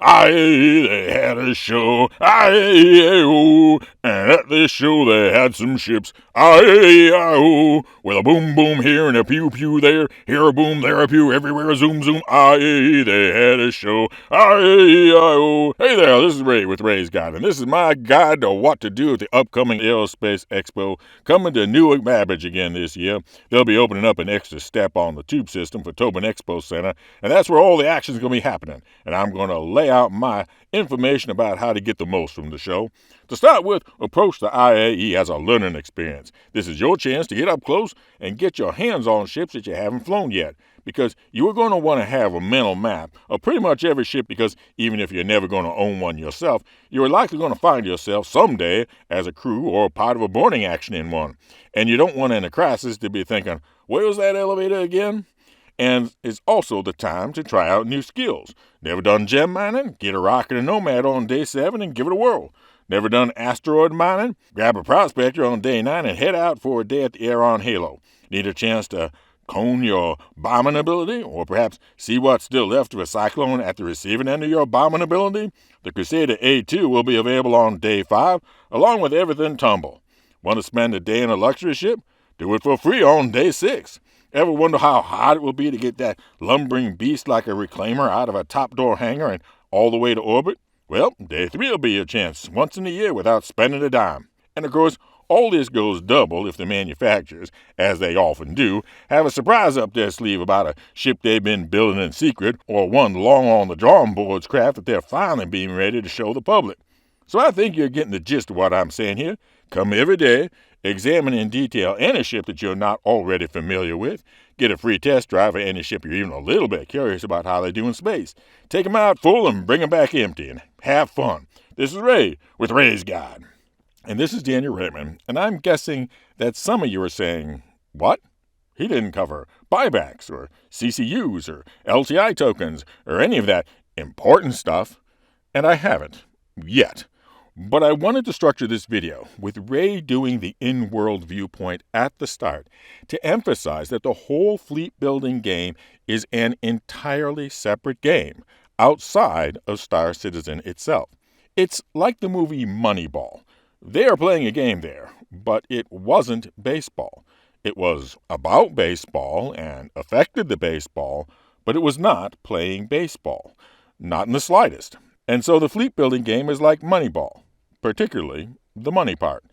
IAE, they had a show, IAE, and at this show they had some ships, IAE, with a boom boom here and a pew pew there, here a boom, there a pew, everywhere a zoom zoom, IAE, they had a show, IAE. Hey there, this is Ray with Ray's Guide, and this is my guide to what to do at the upcoming Aerospace Expo, coming to Newark Babbage again this year. They'll be opening up an extra step on the tube system for Tobin Expo Center, and that's where all the action's going to be happening, and I'm going to lay out my information about how to get the most from the show. To start with, approach the IAE as a learning experience. This is your chance to get up close and get your hands on ships that you haven't flown yet, because you are going to want to have a mental map of pretty much every ship, because even if you're never going to own one yourself, you're likely going to find yourself someday as a crew or part of a boarding action in one. And you don't want in a crisis to be thinking, where was that elevator again? And it's also the time to try out new skills. Never done gem mining? Get a rocket and nomad on day 7 and give it a whirl. Never done asteroid mining? Grab a prospector on day 9 and head out for a day at the Aeron Halo. Need a chance to hone your bombing ability, or perhaps see what's still left of a Cyclone at the receiving end of your bombing ability? The Crusader A2 will be available on day 5, along with everything tumble. Want to spend a day in a luxury ship? Do it for free on day 6. Ever wonder how hard it will be to get that lumbering beast like a reclaimer out of a top-door hangar and all the way to orbit? Well, day 3 will be your chance, once in a year without spending a dime. And of course, all this goes double if the manufacturers, as they often do, have a surprise up their sleeve about a ship they've been building in secret, or one long on the drawing board's craft that they're finally being ready to show the public. So I think you're getting the gist of what I'm saying here. Come every day, examine in detail any ship that you're not already familiar with. Get a free test drive of any ship you're even a little bit curious about how they do in space. Take them out full and bring them back empty, and have fun. This is Ray with Ray's Guide. And this is Daniel Raymond, and I'm guessing that some of you are saying, what? He didn't cover buybacks or CCUs or LTI tokens or any of that important stuff, and I haven't yet. But I wanted to structure this video with Ray doing the in-world viewpoint at the start to emphasize that the whole fleet building game is an entirely separate game outside of Star Citizen itself. It's like the movie Moneyball. They are playing a game there, but it wasn't baseball. It was about baseball and affected the baseball, but it was not playing baseball. Not in the slightest. And so the fleet building game is like Moneyball, particularly the money part.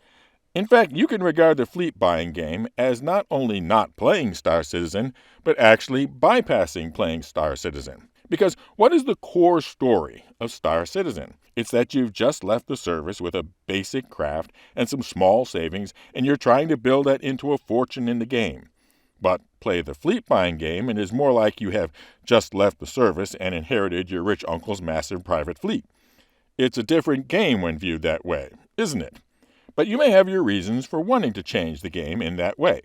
In fact, you can regard the fleet buying game as not only not playing Star Citizen, but actually bypassing playing Star Citizen. Because what is the core story of Star Citizen? It's that you've just left the service with a basic craft and some small savings, and you're trying to build that into a fortune in the game. But play the fleet buying game, and it is more like you have just left the service and inherited your rich uncle's massive private fleet. It's a different game when viewed that way, isn't it? But you may have your reasons for wanting to change the game in that way.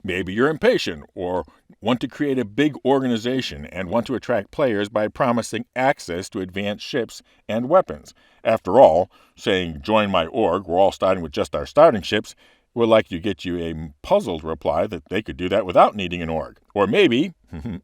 Maybe you're impatient or want to create a big organization and want to attract players by promising access to advanced ships and weapons. After all, saying, join my org, we're all starting with just our starting ships, will likely get you a puzzled reply that they could do that without needing an org. Or maybe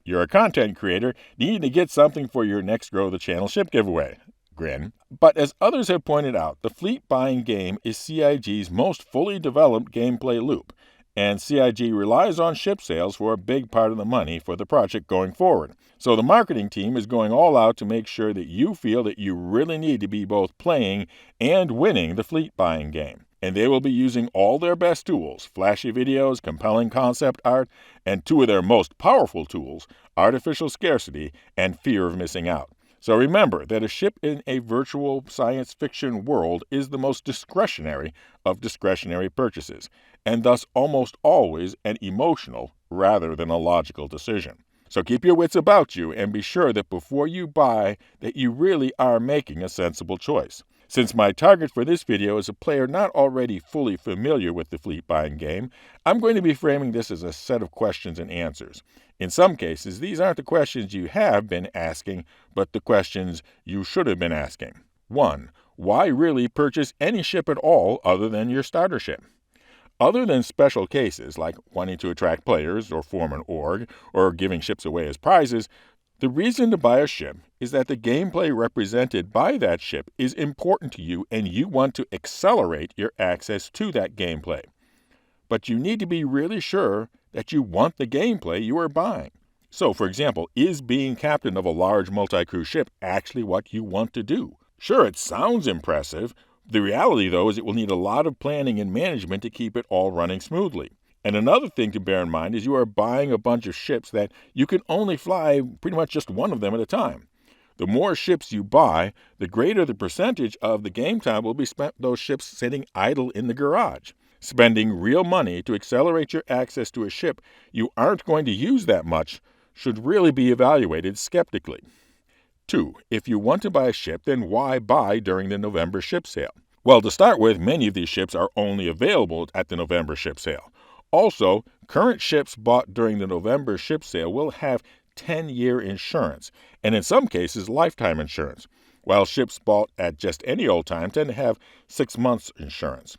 you're a content creator needing to get something for your next Grow the Channel ship giveaway. Grin. But as others have pointed out, the fleet buying game is CIG's most fully developed gameplay loop, and CIG relies on ship sales for a big part of the money for the project going forward. So the marketing team is going all out to make sure that you feel that you really need to be both playing and winning the fleet buying game. And they will be using all their best tools, flashy videos, compelling concept art, and 2 of their most powerful tools, artificial scarcity and fear of missing out. So remember that a ship in a virtual science fiction world is the most discretionary of discretionary purchases, and thus almost always an emotional rather than a logical decision. So keep your wits about you and be sure that before you buy that you really are making a sensible choice. Since my target for this video is a player not already fully familiar with the fleet buying game, I'm going to be framing this as a set of questions and answers. In some cases, these aren't the questions you have been asking, but the questions you should have been asking. 1. Why really purchase any ship at all other than your starter ship? Other than special cases like wanting to attract players or form an org or giving ships away as prizes, The reason to buy a ship is that the gameplay represented by that ship is important to you and you want to accelerate your access to that gameplay. But you need to be really sure that you want the gameplay you are buying. So, for example, is being captain of a large multi-crew ship actually what you want to do? Sure, it sounds impressive. The reality, though, is it will need a lot of planning and management to keep it all running smoothly. And another thing to bear in mind is you are buying a bunch of ships that you can only fly pretty much just one of them at a time. The more ships you buy, the greater the percentage of the game time will be spent those ships sitting idle in the garage. Spending real money to accelerate your access to a ship you aren't going to use that much should really be evaluated skeptically. 2. If you want to buy a ship, then why buy during the November ship sale? Well, to start with, many of these ships are only available at the November ship sale. Also, current ships bought during the November ship sale will have 10-year insurance, and in some cases, lifetime insurance, while ships bought at just any old time tend to have 6 months insurance.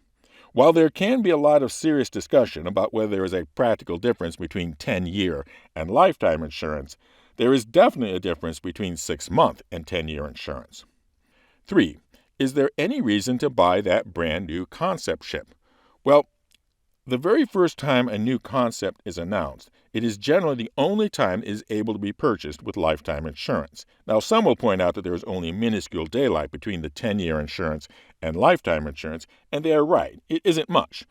While there can be a lot of serious discussion about whether there is a practical difference between 10-year and lifetime insurance, there is definitely a difference between 6-month and 10-year insurance. 3. Is there any reason to buy that brand new concept ship? Well, the very first time a new concept is announced, it is generally the only time it is able to be purchased with lifetime insurance. Now, some will point out that there is only minuscule daylight between the 10-year insurance and lifetime insurance, and they are right. It isn't much,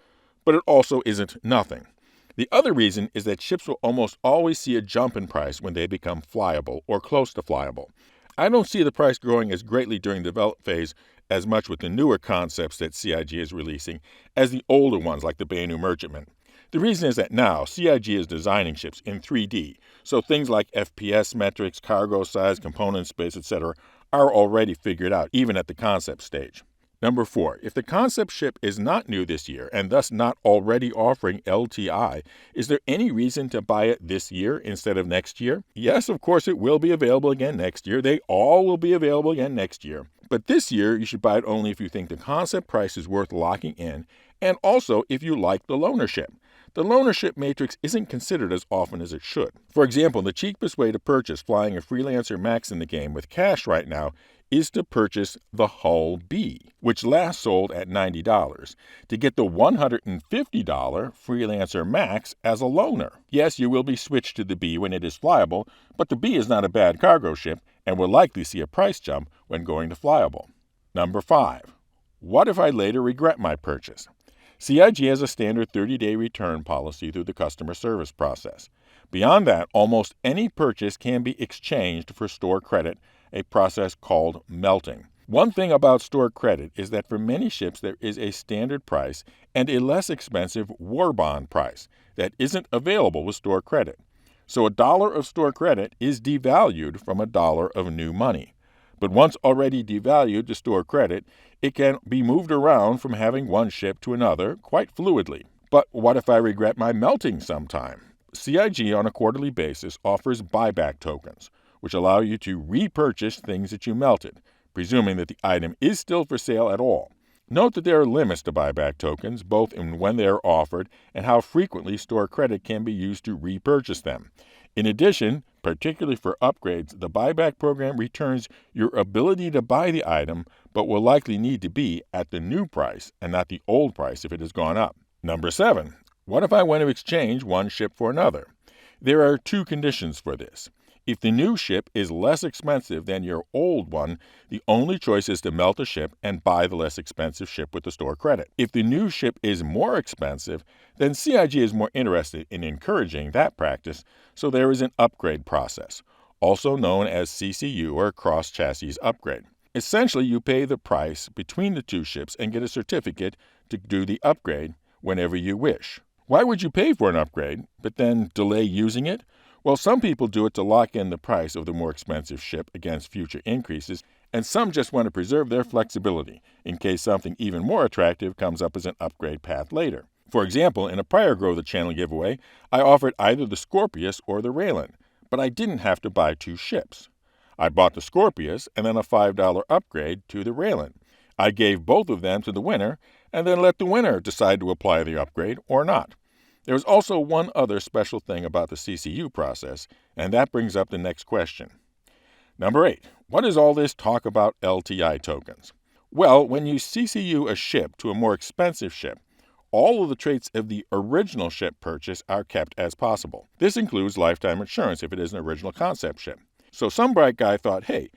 but it also isn't nothing. The other reason is that ships will almost always see a jump in price when they become flyable or close to flyable. I don't see the price growing as greatly during the development phase as much with the newer concepts that CIG is releasing as the older ones like the Banu Merchantman. The reason is that now CIG is designing ships in 3D, so things like FPS metrics, cargo size, component space, etc. are already figured out even at the concept stage. Number 4, if the concept ship is not new this year and thus not already offering LTI, is there any reason to buy it this year instead of next year? Yes, of course it will be available again next year. They all will be available again next year. But this year, you should buy it only if you think the concept price is worth locking in, and also if you like the loaner ship. The loaner ship matrix isn't considered as often as it should. For example, the cheapest way to purchase flying a Freelancer Max in the game with cash right now is to purchase the Hull B, which last sold at $90, to get the $150 Freelancer Max as a loaner. Yes, you will be switched to the B when it is flyable, but the B is not a bad cargo ship and will likely see a price jump when going to flyable. Number 5. What if I later regret my purchase? CIG has a standard 30-day return policy through the customer service process. Beyond that, almost any purchase can be exchanged for store credit, a process called melting. One thing about store credit is that for many ships there is a standard price and a less expensive war bond price that isn't available with store credit. So $1 of store credit is devalued from $1 of new money. But once already devalued to store credit, it can be moved around from having one ship to another quite fluidly. But what if I regret my melting sometime? CIG on a quarterly basis offers buyback tokens, which allow you to repurchase things that you melted, presuming that the item is still for sale at all. Note that there are limits to buyback tokens, both in when they are offered and how frequently store credit can be used to repurchase them. In addition, particularly for upgrades, the buyback program returns your ability to buy the item, but will likely need to be at the new price and not the old price if it has gone up. Number 7. What if I want to exchange one ship for another? There are 2 conditions for this. If the new ship is less expensive than your old one, the only choice is to melt a ship and buy the less expensive ship with the store credit. If the new ship is more expensive, then CIG is more interested in encouraging that practice, so there is an upgrade process, also known as CCU or cross-chassis upgrade. Essentially, you pay the price between the 2 ships and get a certificate to do the upgrade whenever you wish. Why would you pay for an upgrade, but then delay using it? Well, some people do it to lock in the price of the more expensive ship against future increases, and some just want to preserve their flexibility in case something even more attractive comes up as an upgrade path later. For example, in a prior Grow the Channel giveaway, I offered either the Scorpius or the Raylan, but I didn't have to buy 2 ships. I bought the Scorpius and then a $5 upgrade to the Raylan. I gave both of them to the winner and then let the winner decide to apply the upgrade or not. There is also one other special thing about the CCU process, and that brings up the next question. Number 8. What is all this talk about LTI tokens? Well, when you CCU a ship to a more expensive ship, all of the traits of the original ship purchase are kept as possible. This includes lifetime insurance if it is an original concept ship. So some bright guy thought, hey,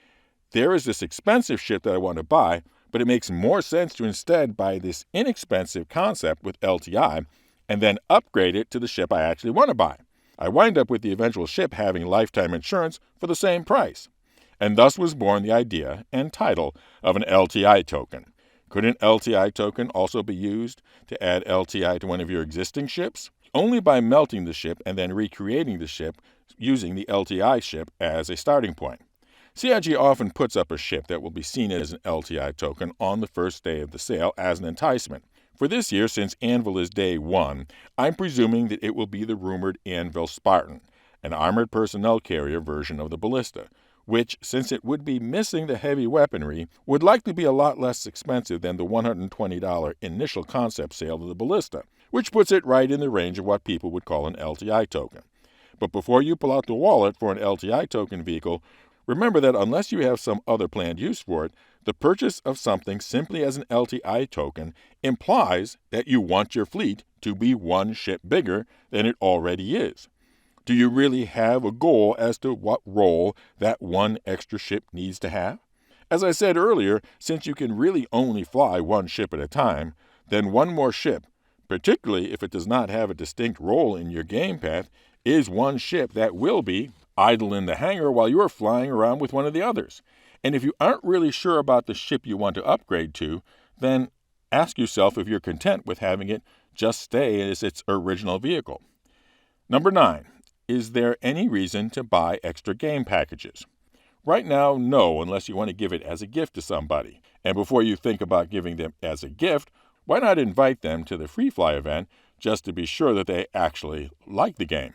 there is this expensive ship that I want to buy, but it makes more sense to instead buy this inexpensive concept with LTI and then upgrade it to the ship I actually want to buy. I wind up with the eventual ship having lifetime insurance for the same price. And thus was born the idea and title of an LTI token. Could an LTI token also be used to add LTI to one of your existing ships? Only by melting the ship and then recreating the ship using the LTI ship as a starting point. CIG often puts up a ship that will be seen as an LTI token on the first day of the sale as an enticement. For this year, since Anvil is day 1, I'm presuming that it will be the rumored Anvil Spartan, an armored personnel carrier version of the Ballista, which, since it would be missing the heavy weaponry, would likely be a lot less expensive than the $120 initial concept sale of the Ballista, which puts it right in the range of what people would call an LTI token. But before you pull out the wallet for an LTI token vehicle, remember that unless you have some other planned use for it, the purchase of something simply as an LTI token implies that you want your fleet to be one ship bigger than it already is. Do you really have a goal as to what role that one extra ship needs to have? As I said earlier, since you can really only fly one ship at a time, then one more ship, particularly if it does not have a distinct role in your game path, is one ship that will be idle in the hangar while you're flying around with one of the others. And if you aren't really sure about the ship you want to upgrade to, then ask yourself if you're content with having it just stay as its original vehicle. Number 9. Is there any reason to buy extra game packages? Right now, no, unless you want to give it as a gift to somebody. And before you think about giving them as a gift, why not invite them to the Free Fly event just to be sure that they actually like the game?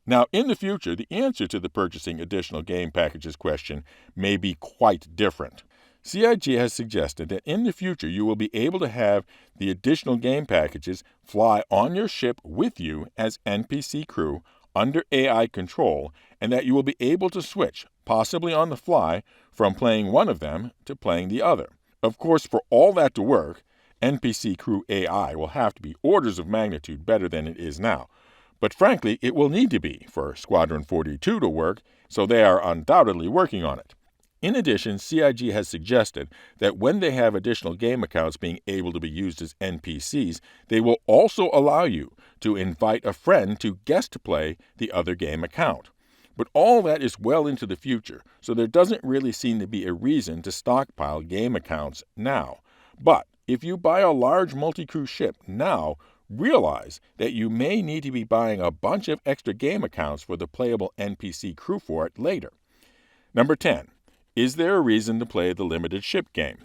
Now, in the future, the answer to the purchasing additional game packages question may be quite different. CIG has suggested that in the future you will be able to have the additional game packages fly on your ship with you as NPC crew under AI control, and that you will be able to switch, possibly on the fly, from playing one of them to playing the other. Of course, for all that to work, NPC crew AI will have to be orders of magnitude better than it is now. But frankly, it will need to be for Squadron 42 to work, so they are undoubtedly working on it. In addition, CIG has suggested that when they have additional game accounts being able to be used as NPCs, they will also allow you to invite a friend to guest play the other game account. But all that is well into the future, so there doesn't really seem to be a reason to stockpile game accounts now. But if you buy a large multi-crew ship now, realize that you may need to be buying a bunch of extra game accounts for the playable NPC crew for it later. Number 10. Is there a reason to play the limited ship game?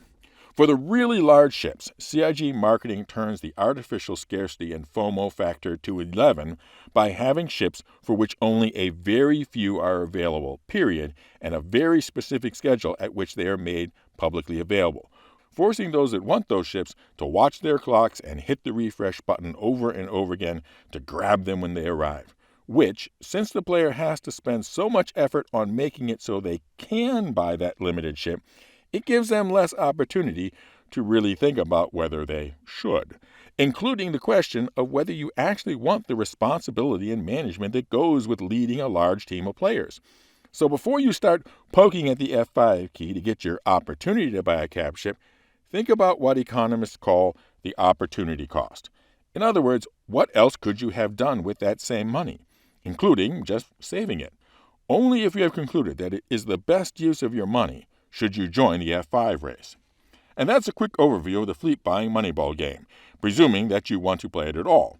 For the really large ships, CIG marketing turns the artificial scarcity and FOMO factor to 11 by having ships for which only a very few are available, period, and a very specific schedule at which they are made publicly available, forcing those that want those ships to watch their clocks and hit the refresh button over and over again to grab them when they arrive. Which, since the player has to spend so much effort on making it so they can buy that limited ship, it gives them less opportunity to really think about whether they should, including the question of whether you actually want the responsibility and management that goes with leading a large team of players. So before you start poking at the F5 key to get your opportunity to buy a cap ship, think about what economists call the opportunity cost. In other words, what else could you have done with that same money, including just saving it? Only if you have concluded that it is the best use of your money should you join the F5 race. And that's a quick overview of the fleet buying Moneyball game, presuming that you want to play it at all.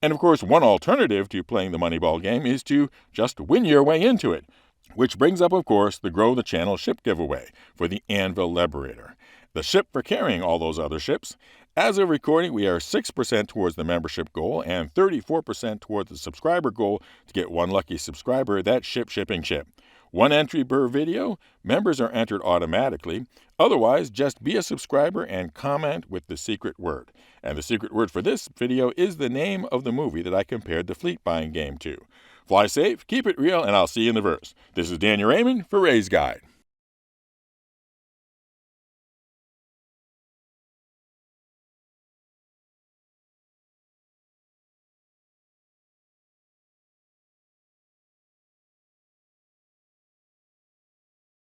And of course, one alternative to playing the Moneyball game is to just win your way into it, which brings up, of course, the Grow the Channel ship giveaway for the Anvil Liberator, the ship for carrying all those other ships. As of recording, we are 6% towards the membership goal and 34% towards the subscriber goal to get one lucky subscriber that shipping ship. One entry per video, members are entered automatically. Otherwise, just be a subscriber and comment with the secret word. And the secret word for this video is the name of the movie that I compared the fleet buying game to. Fly safe, keep it real, and I'll see you in the verse. This is Daniel Raymond for Ray's Guide.